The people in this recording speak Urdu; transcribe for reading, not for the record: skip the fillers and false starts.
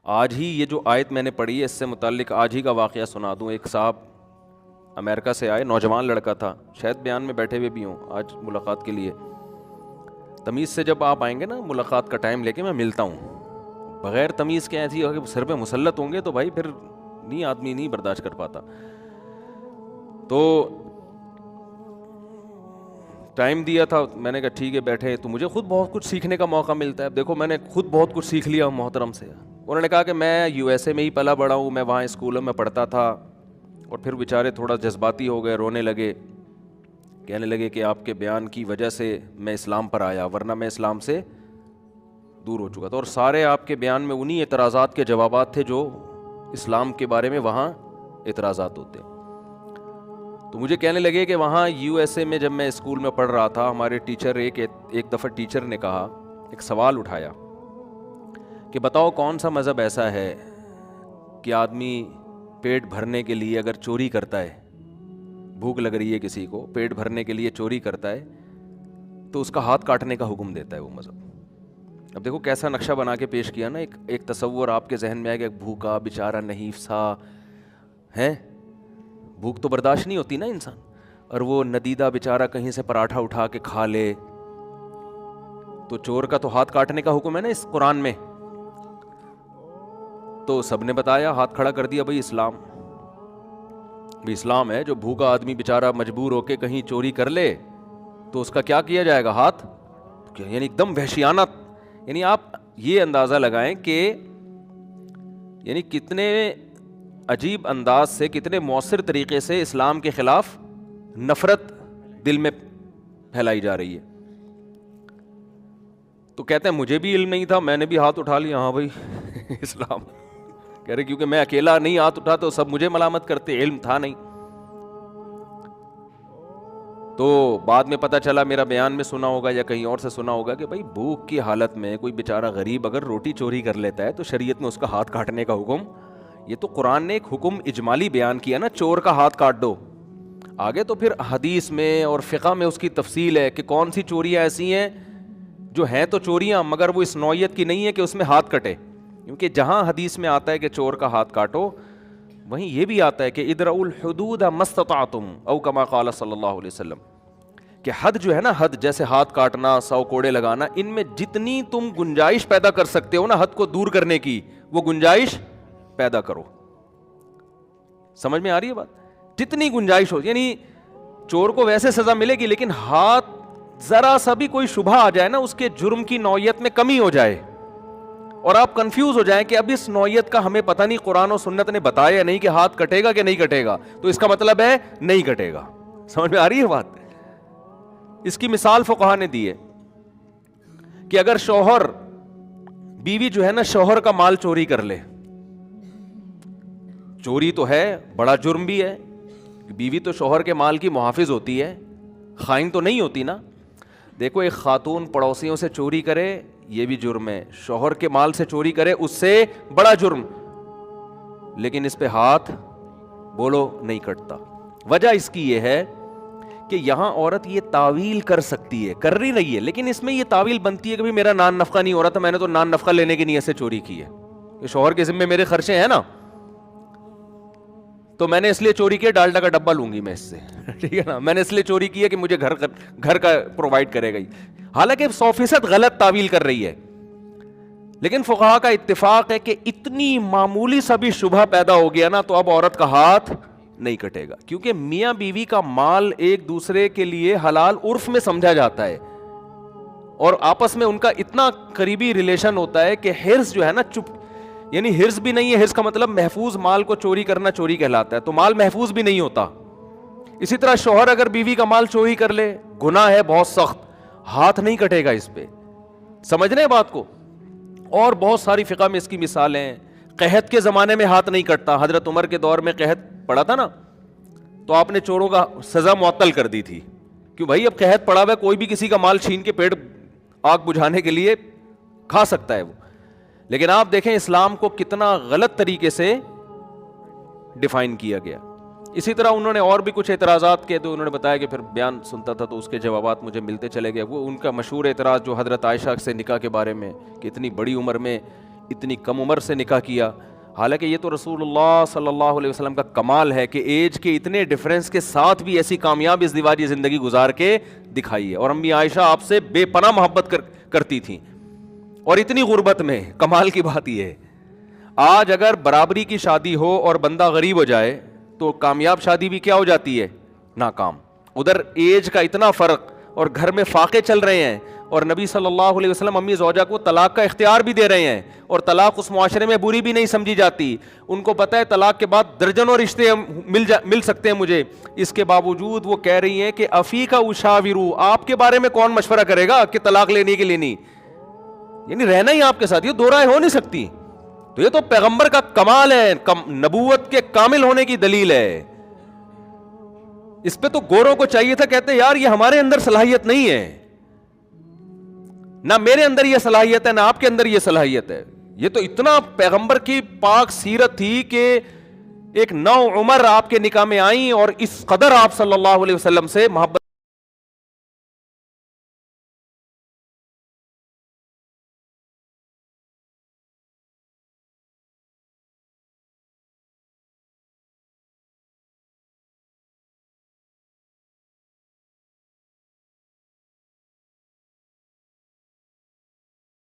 آج ہی یہ جو آیت میں نے پڑھی ہے اس سے متعلق آج ہی کا واقعہ سنا دوں. ایک صاحب امریکہ سے آئے, نوجوان لڑکا تھا, شاید بیان میں بیٹھے ہوئے بھی ہوں آج ملاقات کے لیے. تمیز سے جب آپ آئیں گے نا ملاقات کا ٹائم لے کے, میں ملتا ہوں. بغیر تمیز کے ایسی سر پہ مسلط ہوں گے تو بھائی پھر نہیں, آدمی نہیں برداشت کر پاتا. تو ٹائم دیا تھا, میں نے کہا ٹھیک ہے بیٹھے. تو مجھے خود بہت کچھ سیکھنے کا موقع ملتا ہے. دیکھو میں نے خود بہت کچھ سیکھ لیا محترم سے. انہوں نے کہا کہ میں یو ایس اے میں ہی پلا بڑا ہوں, میں وہاں اسکولوں میں پڑھتا تھا, اور پھر بیچارے تھوڑا جذباتی ہو گئے, رونے لگے, کہنے لگے کہ آپ کے بیان کی وجہ سے میں اسلام پر آیا, ورنہ میں اسلام سے دور ہو چکا تھا. اور سارے آپ کے بیان میں انہی اعتراضات کے جوابات تھے جو اسلام کے بارے میں وہاں اعتراضات ہوتے. تو مجھے کہنے لگے کہ وہاں یو ایس اے میں جب میں اسکول میں پڑھ رہا تھا, ہمارے ٹیچر ایک دفعہ ٹیچر نے کہا, ایک سوال اٹھایا کہ بتاؤ کون سا مذہب ایسا ہے کہ آدمی پیٹ بھرنے کے لیے اگر چوری کرتا ہے, بھوک لگ رہی ہے کسی کو, پیٹ بھرنے کے لیے چوری کرتا ہے تو اس کا ہاتھ کاٹنے کا حکم دیتا ہے وہ مذہب. اب دیکھو کیسا نقشہ بنا کے پیش کیا نا, ایک تصور آپ کے ذہن میں آئے گا, ایک بھوکا بیچارہ نحیف سا ہے, بھوک تو برداشت نہیں ہوتی نا انسان, اور وہ ندیدہ بیچارہ کہیں سے پراٹھا اٹھا کے کھا لے, تو چور کا تو ہاتھ کاٹنے کا حکم ہے نا اس قرآن میں. تو سب نے بتایا, ہاتھ کھڑا کر دیا, بھائی اسلام, بھی اسلام ہے جو بھوکا آدمی بیچارہ مجبور ہو کے کہیں چوری کر لے تو اس کا کیا کیا جائے گا, ہاتھ, یعنی ایک دم وحشیانہ. یعنی آپ یہ اندازہ لگائیں کہ یعنی کتنے عجیب انداز سے, کتنے مؤثر طریقے سے اسلام کے خلاف نفرت دل میں پھیلائی جا رہی ہے. تو کہتے ہیں مجھے بھی علم نہیں تھا, میں نے بھی ہاتھ اٹھا لیا, ہاں بھائی اسلام, کہہ رہے کیونکہ میں اکیلا نہیں ہاتھ اٹھا تو سب مجھے ملامت کرتے, علم تھا نہیں. تو بعد میں پتہ چلا, میرا بیان میں سنا ہوگا یا کہیں اور سے سنا ہوگا, کہ بھائی بھوک کی حالت میں کوئی بیچارہ غریب اگر روٹی چوری کر لیتا ہے تو شریعت میں اس کا ہاتھ کاٹنے کا حکم, یہ تو قرآن نے ایک حکم اجمالی بیان کیا نا, چور کا ہاتھ کاٹ دو. آگے تو پھر حدیث میں اور فقہ میں اس کی تفصیل ہے کہ کون سی چوریاں ایسی ہیں جو ہیں تو چوریاں مگر وہ اس نوعیت کی نہیں ہے کہ اس میں ہاتھ کٹے. کیونکہ جہاں حدیث میں آتا ہے کہ چور کا ہاتھ کاٹو, وہیں یہ بھی آتا ہے کہ ادرؤوا الحدود ما استطعتم او کما قال صلی اللہ علیہ وسلم, کہ حد جو ہے نا, حد جیسے ہاتھ کاٹنا, 100 کوڑے لگانا, ان میں جتنی تم گنجائش پیدا کر سکتے ہو نا حد کو دور کرنے کی, وہ گنجائش پیدا کرو. سمجھ میں آ رہی ہے بات؟ جتنی گنجائش ہو, یعنی چور کو ویسے سزا ملے گی, لیکن ہاتھ ذرا سا بھی کوئی شبہ آ جائے نا, اس کے جرم کی نوعیت میں کمی ہو جائے اور آپ کنفیوز ہو جائیں کہ اب اس نوعیت کا ہمیں پتہ نہیں قرآن و سنت نے بتایا نہیں کہ ہاتھ کٹے گا کہ نہیں کٹے گا, تو اس کا مطلب ہے نہیں کٹے گا. سمجھ میں آ رہی ہے بات؟ اس کی مثال فقہا نے دی ہے کہ اگر شوہر, بیوی جو ہے نا شوہر کا مال چوری کر لے, چوری تو ہے, بڑا جرم بھی ہے, بیوی تو شوہر کے مال کی محافظ ہوتی ہے, خائن تو نہیں ہوتی نا. دیکھو ایک خاتون پڑوسیوں سے چوری کرے یہ بھی جرم ہے, شوہر کے مال سے چوری کرے اس سے بڑا جرم, لیکن اس پہ ہاتھ بولو نہیں کٹتا. وجہ اس کی یہ ہے کہ یہاں عورت یہ تعویل کر سکتی ہے, کر نہیں رہی ہے, لیکن اس میں یہ تعویل بنتی ہے کہ میرا نان نفقہ نہیں ہو رہا تھا, میں نے تو نان نفقہ لینے کی نیت سے چوری کی ہے, کہ شوہر کے ذمہ میرے خرچے ہیں نا, تو میں نے اس لیے چوری کیا, ڈالڈا کا ڈبہ لوں گی میں اس سے, ٹھیک ہے نا, میں نے اس لیے چوری کی ہے کہ مجھے گھر کا پرووائڈ کرے گی. حالانکہ 100% غلط تعویل کر رہی ہے. لیکن فقہا کا اتفاق ہے کہ اتنی معمولی سا بھی شبہ پیدا ہو گیا نا, تو اب عورت کا ہاتھ نہیں کٹے گا, کیونکہ میاں بیوی کا مال ایک دوسرے کے لیے حلال عرف میں سمجھا جاتا ہے, اور آپس میں ان کا اتنا قریبی ریلیشن ہوتا ہے کہ حرص جو ہے نا, یعنی حرص بھی نہیں ہے, حرص کا مطلب محفوظ مال کو چوری کرنا چوری کہلاتا ہے, تو مال محفوظ بھی نہیں ہوتا. اسی طرح شوہر اگر بیوی کا مال چوری کر لے, گناہ ہے بہت سخت, ہاتھ نہیں کٹے گا اس پہ. سمجھ رہے ہیں بات کو؟ اور بہت ساری فقہ میں اس کی مثالیں ہیں. قحط کے زمانے میں ہاتھ نہیں کٹتا, حضرت عمر کے دور میں قحط پڑا تھا نا, تو آپ نے چوروں کا سزا معطل کر دی تھی, کیوں بھائی اب قحط پڑا ہوا ہے, کوئی بھی کسی کا مال چھین کے پیٹ آگ بجھانے کے لیے کھا سکتا ہے وہ. لیکن آپ دیکھیں اسلام کو کتنا غلط طریقے سے ڈیفائن کیا گیا. اسی طرح انہوں نے اور بھی کچھ اعتراضات کیے, تو انہوں نے بتایا کہ پھر بیان سنتا تھا تو اس کے جوابات مجھے ملتے چلے گئے. وہ ان کا مشہور اعتراض جو حضرت عائشہ سے نکاح کے بارے میں, کہ اتنی بڑی عمر میں اتنی کم عمر سے نکاح کیا. حالانکہ یہ تو رسول اللہ صلی اللہ علیہ وسلم کا کمال ہے کہ ایج کے اتنے ڈفرینس کے ساتھ بھی ایسی کامیاب ازدواجی زندگی گزار کے دکھائی ہے. اور امی عائشہ آپ سے بے پناہ محبت کرتی تھیں, اور اتنی غربت میں. کمال کی بات یہ ہے, آج اگر برابری کی شادی ہو اور بندہ غریب ہو جائے تو کامیاب شادی بھی کیا ہو جاتی ہے؟ ناکام. ادھر ایج کا اتنا فرق اور گھر میں فاقے چل رہے ہیں, اور نبی صلی اللہ علیہ وسلم امی زوجہ کو طلاق کا اختیار بھی دے رہے ہیں, اور طلاق اس معاشرے میں بری بھی نہیں سمجھی جاتی. ان کو پتہ ہے طلاق کے بعد درجنوں رشتے مل سکتے ہیں مجھے, اس کے باوجود وہ کہہ رہی ہیں کہ افیکا اشاورو, آپ کے بارے میں کون مشورہ کرے گا کہ طلاق لینے کی لینی, یعنی رہنا ہی آپ کے ساتھ, یہ دو رائے ہو نہیں سکتی. تو یہ تو پیغمبر کا کمال ہے, نبوت کے کامل ہونے کی دلیل ہے. اس پہ تو گوروں کو چاہیے تھا, کہتے یار یہ ہمارے اندر صلاحیت نہیں ہے, نہ میرے اندر یہ صلاحیت ہے نہ آپ کے اندر یہ صلاحیت ہے. یہ تو اتنا پیغمبر کی پاک سیرت تھی کہ ایک نو عمر آپ کے نکاح میں آئیں اور اس قدر آپ صلی اللہ علیہ وسلم سے محبت